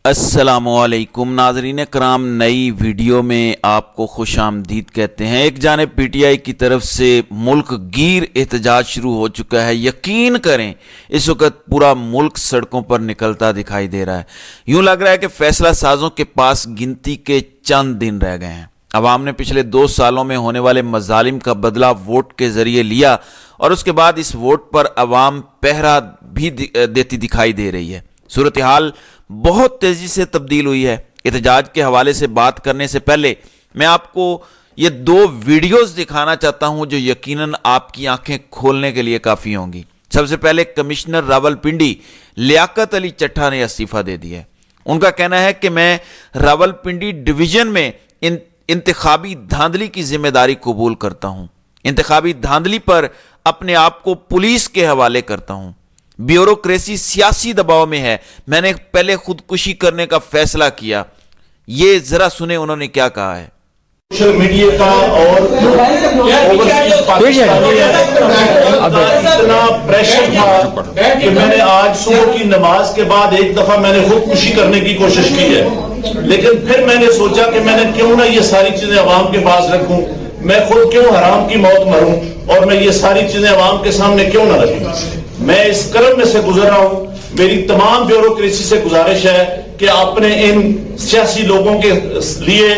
السلام علیکم ناظرین کرام، نئی ویڈیو میں آپ کو خوش آمدید کہتے ہیں۔ ایک جانب پی ٹی آئی کی طرف سے ملک گیر احتجاج شروع ہو چکا ہے۔ یقین کریں اس وقت پورا ملک سڑکوں پر نکلتا دکھائی دے رہا ہے۔ یوں لگ رہا ہے کہ فیصلہ سازوں کے پاس گنتی کے چند دن رہ گئے ہیں۔ عوام نے پچھلے 2 سالوں میں ہونے والے مظالم کا بدلہ ووٹ کے ذریعے لیا اور اس کے بعد اس ووٹ پر عوام پہرا بھی دیتی دکھائی دے رہی ہے۔ صورتحال بہت تیزی سے تبدیل ہوئی ہے۔ احتجاج کے حوالے سے بات کرنے سے پہلے میں آپ کو یہ 2 ویڈیوز دکھانا چاہتا ہوں جو یقیناً آپ کی آنکھیں کھولنے کے لیے کافی ہوں گی۔ سب سے پہلے کمشنر راولپنڈی لیاقت علی چٹھا نے استعفیٰ دے دیا ہے۔ ان کا کہنا ہے کہ میں راولپنڈی ڈویژن میں انتخابی دھاندلی کی ذمہ داری قبول کرتا ہوں۔ انتخابی دھاندلی پر اپنے آپ کو پولیس کے حوالے کرتا ہوں۔ بیوروکریسی سیاسی دباؤ میں ہے۔ میں نے پہلے خودکشی کرنے کا فیصلہ کیا۔ یہ ذرا سنیں انہوں نے کیا کہا ہے۔ سوشل میڈیا کا اور اتنا پریشر تھا کہ میں نے آج صبح کی نماز کے بعد ایک دفعہ میں نے خودکشی کرنے کی کوشش کی ہے، لیکن پھر میں نے سوچا کہ میں نے کیوں نہ یہ ساری چیزیں عوام کے پاس رکھوں، میں خود کیوں حرام کی موت مروں اور میں یہ ساری چیزیں عوام کے سامنے کیوں نہ رکھوں۔ میں اس کرم میں سے گزر رہا ہوں۔ میری تمام بیوروکریسی سے گزارش ہے کہ اپنے ان سیاسی لوگوں کے لیے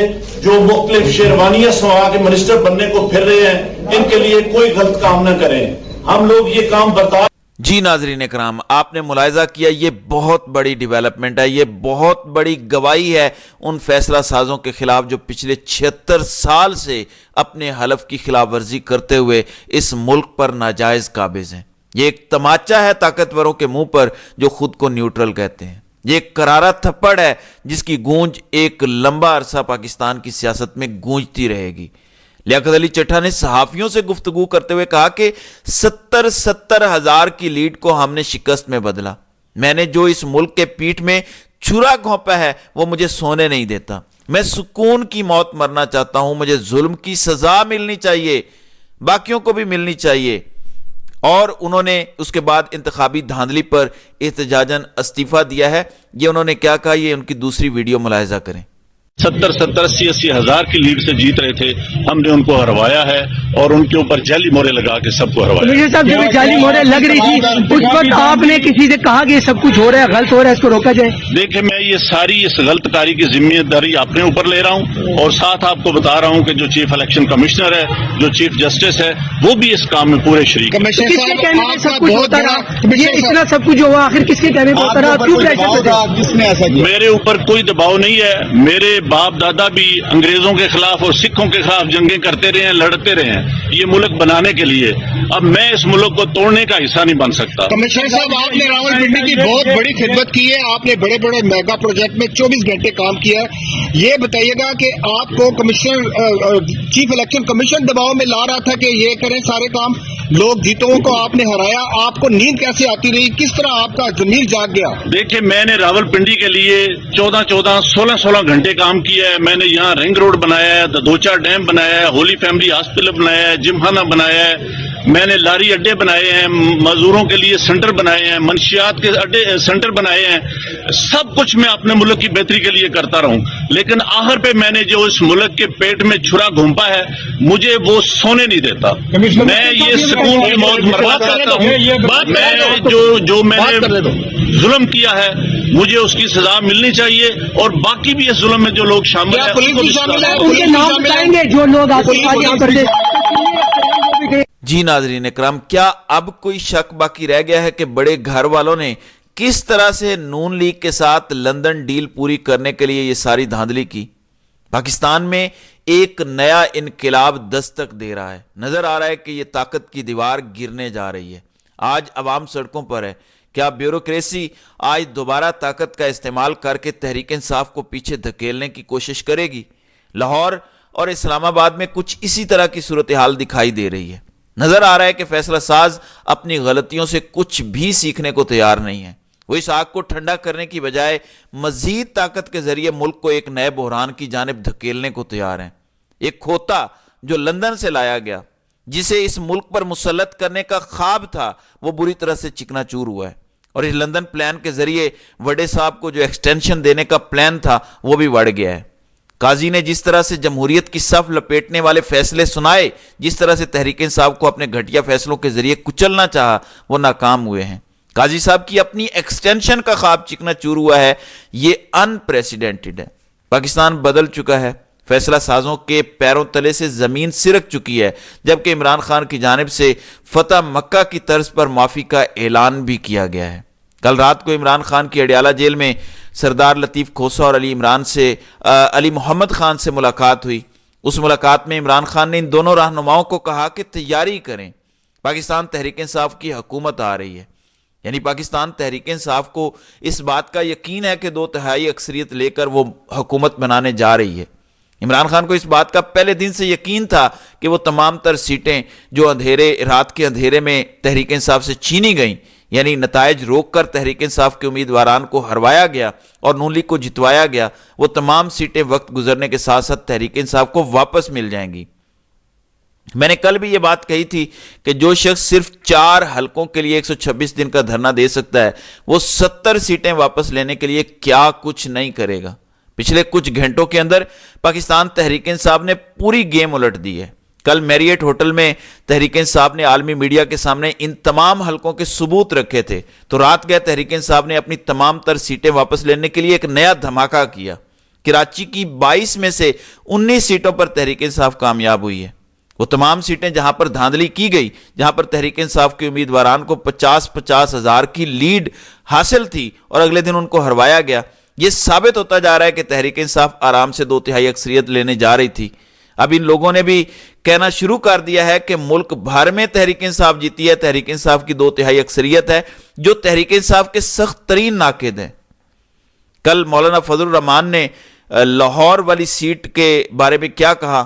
جو مختلف شیروانیاں سوا کے منسٹر بننے کو پھر رہے ہیں، ان کے لیے کوئی غلط کام نہ کریں۔ ہم لوگ یہ کام برداشت۔ جی ناظرین کرام، آپ نے ملاحظہ کیا یہ بہت بڑی ڈیولپمنٹ ہے، یہ بہت بڑی گواہی ہے ان فیصلہ سازوں کے خلاف جو پچھلے 76 سال سے اپنے حلف کی خلاف ورزی کرتے ہوئے اس ملک پر ناجائز قابض ہیں۔ یہ ایک تماچہ ہے طاقتوروں کے منہ پر جو خود کو نیوٹرل کہتے ہیں۔ یہ ایک کرارا تھپڑ ہے جس کی گونج ایک لمبا عرصہ پاکستان کی سیاست میں گونجتی رہے گی۔ لیاقت علی چٹھا نے صحافیوں سے گفتگو کرتے ہوئے کہا کہ 70 ہزار کی لیڈ کو ہم نے شکست میں بدلا۔ میں نے جو اس ملک کے پیٹھ میں چھرا گھونپا ہے وہ مجھے سونے نہیں دیتا۔ میں سکون کی موت مرنا چاہتا ہوں۔ مجھے ظلم کی سزا ملنی چاہیے، باقیوں کو بھی ملنی چاہیے۔ اور انہوں نے اس کے بعد انتخابی دھاندلی پر احتجاجاً استعفیٰ دیا ہے۔ یہ انہوں نے کیا کہا، یہ ان کی دوسری ویڈیو ملاحظہ کریں۔ 70-80 ہزار کی لیڈ سے جیت رہے تھے، ہم نے ان کو ہروایا ہے اور ان کے اوپر جعلی مہریں لگا کے سب کو ہروایا۔ کمشنر صاحب جب جعلی مہریں لگ رہی تھی اس وقت آپ نے کسی سے کہا کہ یہ سب کچھ ہو رہا ہے، غلط ہو رہا ہے، اس کو روکا جائے؟ دیکھیں، میں یہ ساری اس غلط کاری کی ذمہ داری اپنے اوپر لے رہا ہوں اور ساتھ آپ کو بتا رہا ہوں کہ جو چیف الیکشن کمشنر ہے، جو چیف جسٹس ہے، وہ بھی اس کام میں پورے شریک ہیں۔ کس کے کہنے میں سب کچھ ہوتا رہا؟ یہ اتنا سب کچھ ہوا آخر کس کے کہنے میں ہوتا رہا؟ کیوں پریشر تھے؟ میرے اوپر کوئی دباؤ نہیں ہے۔ میرے باپ دادا بھی انگریزوں کے خلاف اور سکھوں کے خلاف جنگیں کرتے رہے ہیں، لڑتے رہے ہیں یہ ملک بنانے کے لیے۔ اب میں اس ملک کو توڑنے کا حصہ نہیں بن سکتا۔ کمشنر صاحب، آپ نے راولپنڈی کی بہت بڑی خدمت کی ہے، آپ نے بڑے بڑے میگا پروجیکٹ میں 24 گھنٹے کام کیا ہے۔ یہ بتائیے گا کہ آپ کو چیف الیکشن کمیشن دباؤ میں لا رہا تھا کہ یہ کریں سارے کام، لوگ جیتوں کو آپ نے ہرایا، آپ کو نیند کیسے آتی رہی؟ کس طرح آپ کا ضمیر جاگ گیا؟ دیکھیں، میں نے راولپنڈی کے لیے 16 گھنٹے کام کیا ہے۔ میں نے یہاں رنگ روڈ بنایا ہے، ددوچا ڈیم بنایا ہے، ہولی فیملی ہاسپٹل بنایا ہے، جم خانہ بنایا ہے، میں نے لاری اڈے بنائے ہیں، مزدوروں کے لیے سینٹر بنائے ہیں، منشیات کے اڈے سینٹر بنائے ہیں۔ سب کچھ میں اپنے ملک کی بہتری کے لیے کرتا رہوں، لیکن آخر پہ میں نے جو اس ملک کے پیٹ میں چھرا گھونپا ہے مجھے وہ سونے نہیں دیتا۔ میں یہ سکون کی موت مرنا چاہتا ہوں۔ میں جو میں نے ظلم کیا ہے مجھے اس کی سزا ملنی چاہیے اور باقی بھی اس ظلم میں جو لوگ شامل ہیں ان کو بھی سزا۔ ان کے نام بتائیں گے جو لوگ آپ کو۔ جی ناظرین اکرام، کیا اب کوئی شک باقی رہ گیا ہے کہ بڑے گھر والوں نے کس طرح سے نون لیگ کے ساتھ لندن ڈیل پوری کرنے کے لیے یہ ساری دھاندلی کی؟ پاکستان میں ایک نیا انقلاب دستک دے رہا ہے۔ نظر آ رہا ہے کہ یہ طاقت کی دیوار گرنے جا رہی ہے۔ آج عوام سڑکوں پر ہے۔ کیا بیوروکریسی آج دوبارہ طاقت کا استعمال کر کے تحریک انصاف کو پیچھے دھکیلنے کی کوشش کرے گی؟ لاہور اور اسلام آباد میں کچھ اسی طرح کی صورتحال دکھائی دے رہی ہے۔ نظر آ رہا ہے کہ فیصلہ ساز اپنی غلطیوں سے کچھ بھی سیکھنے کو تیار نہیں ہے۔ وہ اس آگ کو ٹھنڈا کرنے کی بجائے مزید طاقت کے ذریعے ملک کو ایک نئے بحران کی جانب دھکیلنے کو تیار ہیں۔ ایک کھوتا جو لندن سے لایا گیا، جسے اس ملک پر مسلط کرنے کا خواب تھا، وہ بری طرح سے چکنا چور ہوا ہے اور اس لندن پلان کے ذریعے وڈے صاحب کو جو ایکسٹینشن دینے کا پلان تھا وہ بھی بڑھ گیا ہے۔ قاضی نے جس طرح سے جمہوریت کی صف لپیٹنے والے فیصلے سنائے، جس طرح سے تحریک انصاف کو اپنے گھٹیا فیصلوں کے ذریعے کچلنا چاہا، وہ ناکام ہوئے ہیں۔ قاضی صاحب کی اپنی ایکسٹینشن کا خواب چکنا چور ہوا ہے، یہ ان پریسیڈنٹڈ ہے۔ پاکستان بدل چکا ہے، فیصلہ سازوں کے پیروں تلے سے زمین سرک چکی ہے، جبکہ عمران خان کی جانب سے فتح مکہ کی طرز پر معافی کا اعلان بھی کیا گیا ہے۔ کل رات کو عمران خان کی اڈیالہ جیل میں سردار لطیف کھوسہ اور علی محمد خان سے ملاقات ہوئی۔ اس ملاقات میں عمران خان نے ان دونوں رہنماؤں کو کہا کہ تیاری کریں، پاکستان تحریک انصاف کی حکومت آ رہی ہے۔ یعنی پاکستان تحریک انصاف کو اس بات کا یقین ہے کہ 2/3 اکثریت لے کر وہ حکومت بنانے جا رہی ہے۔ عمران خان کو اس بات کا پہلے دن سے یقین تھا کہ وہ تمام تر سیٹیں جو رات کے اندھیرے میں تحریک انصاف سے چھینی گئیں، یعنی نتائج روک کر تحریک انصاف کے امیدواران کو ہروایا گیا اور نون لیگ کو جتوایا گیا، وہ تمام سیٹیں وقت گزرنے کے ساتھ ساتھ تحریک انصاف کو واپس مل جائیں گی۔ میں نے کل بھی یہ بات کہی تھی کہ جو شخص صرف 4 حلقوں کے لیے 126 دن کا دھرنا دے سکتا ہے، وہ 70 سیٹیں واپس لینے کے لیے کیا کچھ نہیں کرے گا۔ پچھلے کچھ گھنٹوں کے اندر پاکستان تحریک انصاف نے پوری گیم الٹ دی ہے۔ کل میریٹ ہوٹل میں تحریک انصاف نے عالمی میڈیا کے سامنے ان تمام حلقوں کے ثبوت رکھے تھے، تو رات گئے تحریک انصاف نے اپنی تمام تر سیٹیں واپس لینے کے لیے ایک نیا دھماکہ کیا۔ کراچی کی 22 میں سے 19 سیٹوں پر تحریک انصاف کامیاب ہوئی ہے۔ وہ تمام سیٹیں جہاں پر دھاندلی کی گئی، جہاں پر تحریک انصاف کے امیدواران کو 50-50 ہزار کی لیڈ حاصل تھی اور اگلے دن ان کو ہروایا گیا، یہ ثابت ہوتا جا رہا ہے کہ تحریک انصاف آرام سے 2/3 اکثریت لینے جا رہی تھی۔ اب ان لوگوں نے بھی کہنا شروع کر دیا ہے کہ ملک بھر میں تحریک انصاف جیتی ہے، تحریک انصاف کی 2/3 اکثریت ہے، جو تحریک انصاف کے سخت ترین ناقد ہیں۔ کل مولانا فضل الرحمان نے لاہور والی سیٹ کے بارے میں کیا کہا،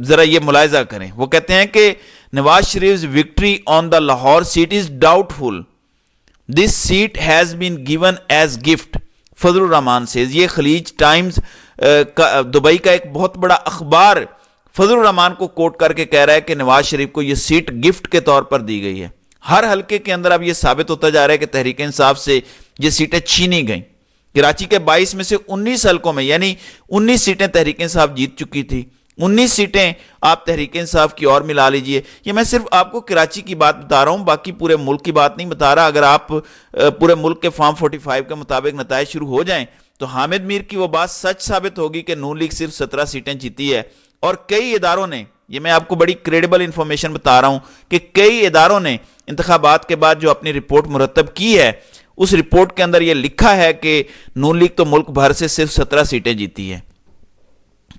ذرا یہ ملاحظہ کریں۔ وہ کہتے ہیں کہ نواز شریف's victory on the Lahore seat is doubtful. This seat has been given as gift. Fazal Rahman says، یہ خلیج ٹائمز دبئی کا ایک بہت بڑا اخبار فضل الرحمان کو کوٹ کر کے کہہ رہا ہے کہ نواز شریف کو یہ سیٹ گفٹ کے طور پر دی گئی ہے۔ ہر حلقے کے اندر اب یہ ثابت ہوتا جا رہا ہے کہ تحریک انصاف سے یہ سیٹیں چھینی گئیں۔ کراچی کے 22 میں سے 19 حلقوں میں یعنی 19 سیٹیں تحریک انصاف جیت چکی تھی، 19 سیٹیں آپ تحریک انصاف کی اور ملا لیجئے۔ یہ میں صرف آپ کو کراچی کی بات بتا رہا ہوں، باقی پورے ملک کی بات نہیں بتا رہا۔ اگر آپ پورے ملک کے فارم 45 کے مطابق نتائج شروع ہو جائیں تو حامد میر کی وہ بات سچ ثابت ہوگی کہ نون لیگ صرف 17 سیٹیں جیتی ہے، اور کئی اداروں نے، یہ میں آپ کو بڑی کریڈیبل انفارمیشن بتا رہا ہوں کہ کئی اداروں نے انتخابات کے بعد جو اپنی رپورٹ مرتب کی ہے، اس رپورٹ کے اندر یہ لکھا ہے کہ نون لیگ تو ملک بھر سے صرف 17 سیٹیں جیتی ہے۔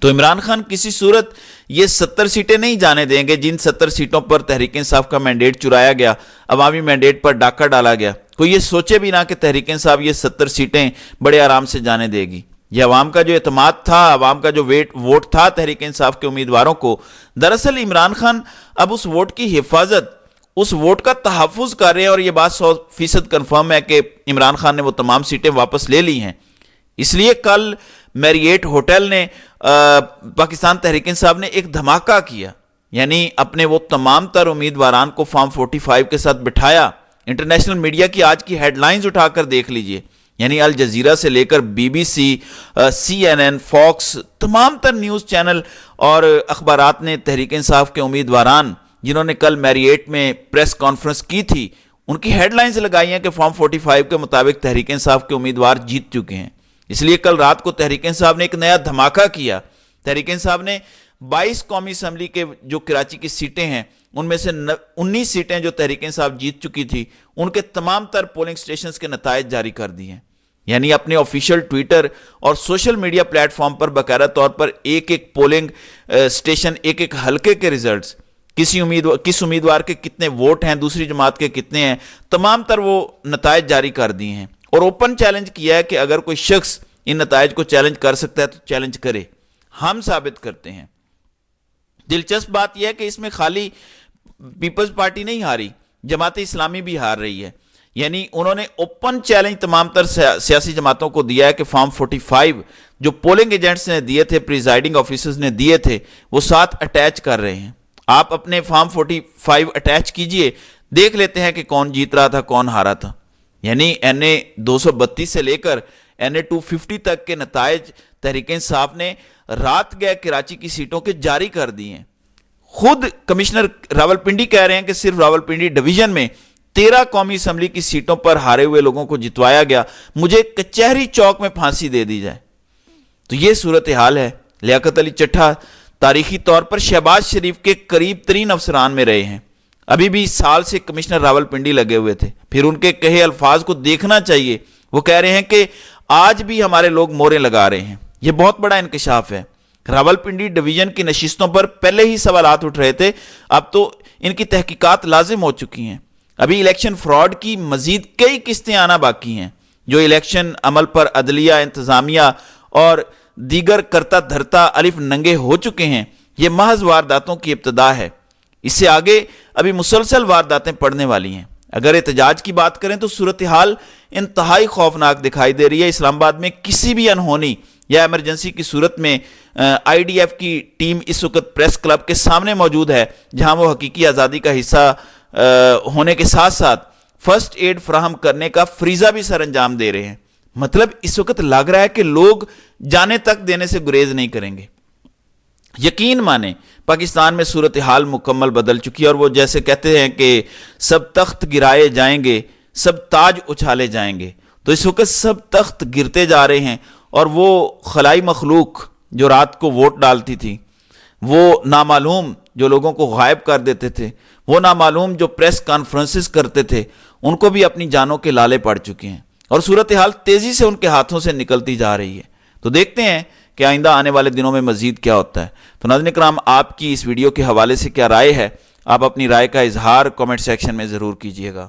تو عمران خان کسی صورت یہ 70 سیٹیں نہیں جانے دیں گے جن 70 سیٹوں پر تحریک انصاف کا مینڈیٹ چرایا گیا، عوامی مینڈیٹ پر ڈاکہ ڈالا گیا۔ کوئی یہ سوچے بھی نہ کہ تحریک انصاف یہ 70 سیٹیں بڑے آرام سے جانے دے گی۔ یہ عوام کا جو اعتماد تھا، عوام کا جو ووٹ تھا تحریک انصاف کے امیدواروں کو، دراصل عمران خان اب اس ووٹ کی حفاظت، اس ووٹ کا تحفظ کر رہے ہیں، اور یہ بات 100% کنفرم ہے کہ عمران خان نے وہ تمام سیٹیں واپس لے لی ہیں۔ اس لیے کل میریٹ ہوٹل نے پاکستان تحریک انصاف نے ایک دھماکہ کیا، یعنی اپنے وہ تمام تر امیدواران کو فارم 45 کے ساتھ بٹھایا۔ انٹرنیشنل میڈیا کی آج کی ہیڈ لائنز اٹھا کر دیکھ لیجئے، یعنی الجزیرہ سے لے کر BBC، CNN، فاکس، تمام تر نیوز چینل اور اخبارات نے تحریک انصاف کے امیدواران جنہوں نے کل میریٹ میں پریس کانفرنس کی تھی، ان کی ہیڈ لائنز لگائی ہیں کہ فارم 45 کے مطابق تحریک انصاف کے امیدوار جیت چکے ہیں۔ اس لیے کل رات کو تحریک انصاف نے ایک نیا دھماکہ کیا۔ تحریک انصاف نے 22 قومی اسمبلی کے جو کراچی کی سیٹیں ہیں، ان میں سے 19 سیٹیں جو تحریک انصاف جیت چکی تھی، ان کے تمام تر پولنگ سٹیشنز کے نتائج جاری کر دی ہیں۔ یعنی اپنے آفیشیل ٹویٹر اور سوشل میڈیا پلیٹ فارم پر باقاعدہ طور پر ایک ایک پولنگ سٹیشن، ایک ایک حلقے کے ریزلٹس، کس امیدوار کے کتنے ووٹ ہیں، دوسری جماعت کے کتنے ہیں، تمام تر وہ نتائج جاری کر دیے ہیں، اور اوپن چیلنج کیا ہے کہ اگر کوئی شخص ان نتائج کو چیلنج کر سکتا ہے تو چیلنج کرے، ہم ثابت کرتے ہیں۔ دلچسپ بات یہ ہے کہ اس میں خالی پیپلز پارٹی نہیں ہاری، جماعت اسلامی بھی ہار رہی ہے۔ یعنی انہوں نے اوپن چیلنج تمام تر سیاسی جماعتوں کو دیا ہے کہ فارم 45 جو پولنگ ایجنٹس نے دیے تھے، پریزائڈنگ آفیسرز نے دیے تھے، وہ ساتھ اٹیچ کر رہے ہیں۔ آپ اپنے فارم 45 اٹیچ کیجئے، دیکھ لیتے ہیں کہ کون جیت رہا تھا، کون ہارا تھا۔ یعنی NA 232 سے لے کر NA 250 تک کے نتائج تحریک انصاف نے رات گئے کراچی کی سیٹوں کے جاری کر دی ہیں. خود کمشنر راولپنڈی کہہ رہے ہیں کہ صرف راولپنڈی ڈویژن میں 13 قومی اسمبلی کی سیٹوں پر ہارے ہوئے لوگوں کو جتوایا گیا, مجھے کچہری چوک میں پھانسی دے دی جائے. تو یہ صورتحال ہے. لیاقت علی چٹھا تاریخی طور پر شہباز شریف کے قریب ترین افسران میں رہے ہیں. ابھی بھی سال سے کمشنر راولپنڈی لگے ہوئے تھے. پھر ان کے کہے الفاظ کو دیکھنا چاہیے. وہ کہہ رہے ہیں کہ آج بھی ہمارے لوگ موریں لگا رہے ہیں. یہ بہت بڑا انکشاف ہے. راولپنڈی ڈویژن کی نشستوں پر پہلے ہی سوالات اٹھ رہے تھے, اب تو ان کی تحقیقات لازم ہو چکی ہیں. ابھی الیکشن فراڈ کی مزید کئی قسطیں آنا باقی ہیں. جو الیکشن عمل پر عدلیہ, انتظامیہ اور دیگر کرتا دھرتا الف ننگے ہو چکے ہیں, یہ محض وارداتوں کی ابتدا ہے. اس سے آگے ابھی مسلسل وارداتیں پڑنے والی ہیں. اگر احتجاج کی بات کریں تو صورتحال انتہائی خوفناک دکھائی دے رہی ہے. اسلام آباد میں کسی بھی انہونی یا ایمرجنسی کی صورت میں IDF کی ٹیم اس وقت پریس کلب کے سامنے موجود ہے, جہاں وہ حقیقی آزادی کا حصہ ہونے کے ساتھ ساتھ فرسٹ ایڈ فراہم کرنے کا فریضہ بھی سر انجام دے رہے ہیں. مطلب اس وقت لگ رہا ہے کہ لوگ جانے تک دینے سے گریز نہیں کریں گے. یقین مانیں پاکستان میں صورتحال مکمل بدل چکی ہے, اور وہ جیسے کہتے ہیں کہ سب تخت گرائے جائیں گے, سب تاج اچھالے جائیں گے. تو اس وقت سب تخت گرتے جا رہے ہیں, اور وہ خلائی مخلوق جو رات کو ووٹ ڈالتی تھی, وہ نامعلوم جو لوگوں کو غائب کر دیتے تھے, وہ نامعلوم جو پریس کانفرنسز کرتے تھے, ان کو بھی اپنی جانوں کے لالے پڑ چکے ہیں, اور صورتحال تیزی سے ان کے ہاتھوں سے نکلتی جا رہی ہے. تو دیکھتے ہیں کہ آئندہ آنے والے دنوں میں مزید کیا ہوتا ہے. تو ناظرین کرام, آپ کی اس ویڈیو کے حوالے سے کیا رائے ہے؟ آپ اپنی رائے کا اظہار کامنٹ سیکشن میں ضرور کیجیے گا.